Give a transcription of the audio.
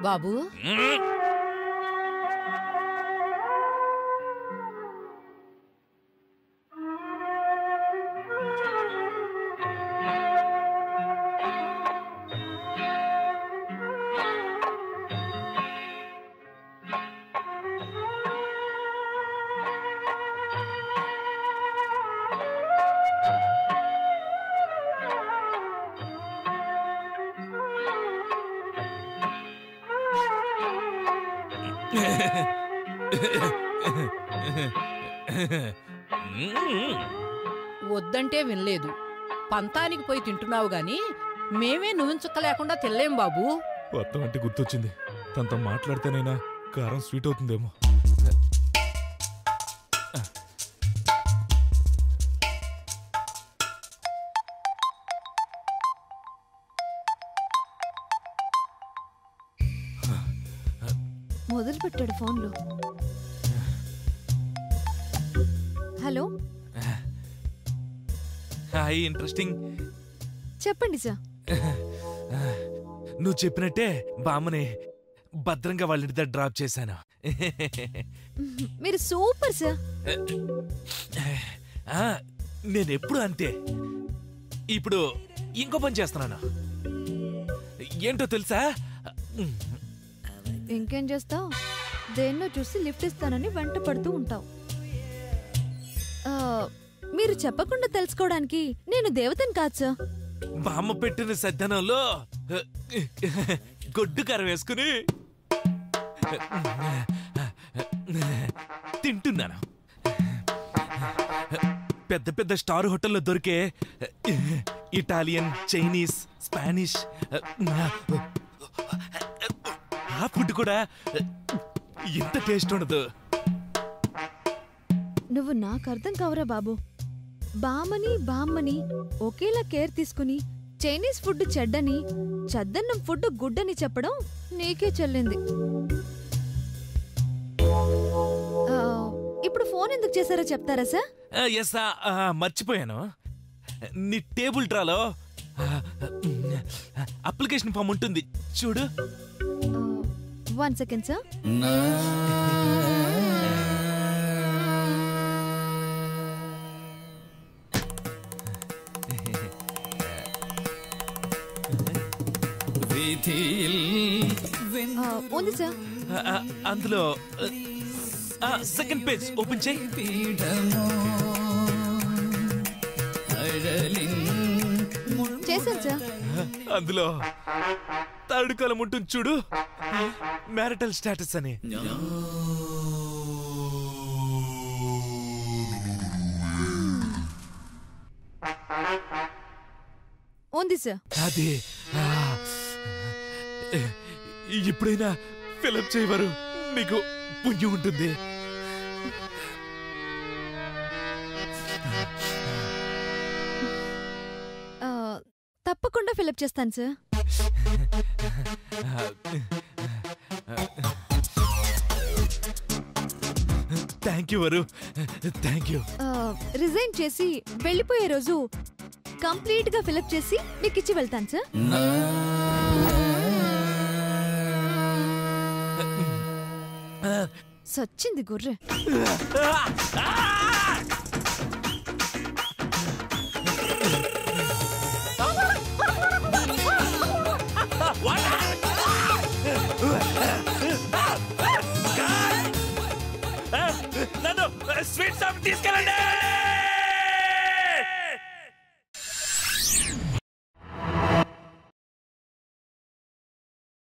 బాబు వద్దంటే వినలేదు. పంతానికి పోయి తింటున్నావు గాని మేమే నువ్వుంచుక్క లేకుండా తినలేం బాబు. అత్తం అంటే గుర్తొచ్చింది. తనతో మాట్లాడితేనైనా కారం స్వీట్ అవుతుందేమో. మొదలు పెట్టాడు ఫోన్లో. Hello, hi. ఇంట్రెస్టింగ్. చెప్పండి సార్. నువ్వు చెప్పినట్టే బామ్మని భద్రంగా వాళ్ళ ఇంటి దగ్గర డ్రాప్ చేశాను. మీరు సూపర్ సార్. నేనెప్పుడు అంతే. ఇప్పుడు ఇంకో పని చేస్తున్నాను. ఏంటో తెలుసా? ఇంకేం చేస్తావు? దేన్నో చూసి లిఫ్ట్ ఇస్తానని వెంట పడుతూ ఉంటావు. మీరు చెప్పకుండా తెలుసుకోవడానికి నేను దేవతని కాదు సార్. బామ్మ పెట్టిన సద్దనంలో గొడ్డు కారం వేసుకుని తింటున్నాను. పెద్ద పెద్ద స్టార్ హోటల్లో దొరికే ఇటాలియన్, చైనీస్, స్పానిష్ ఆ ఫుడ్ కూడా ఇంత టేస్ట్ ఉండదు. నువ్వు నాకు అర్థం కావరా బాబు. బామ్మని ఒకేలా కేర్ తీసుకుని చైనీస్ ఫుడ్ చెడ్డని, చద్దన్నం ఫుడ్ గుడ్డని చెప్పడం నీకే చెల్లింది. ఇప్పుడు ఫోన్ ఎందుకు చేశారో చెప్తారా సార్? ఎస్, మర్చిపోయాను. నీ టేబుల్ డ్రాలో అప్లికేషన్ ఫామ్ ఉంటుంది చూడు. 1 సెకండ్ సార్. ఉంది సార్. అందులో సెకండ్ పేజ్ ఓపెన్ చేయి. చేశాను సార్. అందులో థర్డ్ కాలం ఉంటుంది చూడు, మ్యారిటల్ స్టేటస్ అని. ఉంది సార్. అది ఎప్పుడైనా ఫిలప్ చేయవారు, మీకు పుణ్యం ఉంటుంది. తప్పకుండా ఫిలప్ చేస్తాను సార్. థ్యాంక్ యూ వరు, థ్యాంక్ యూ. రిజైన్ చేసి వెళ్ళిపోయే రోజు కంప్లీట్ గా ఫిలప్ చేసి మీకు ఇచ్చి వెళ్తాను సార్. సచ్చింది గుర్రె. నన్ను స్వీట్ షాప్ తీసుకెళ్ళండి.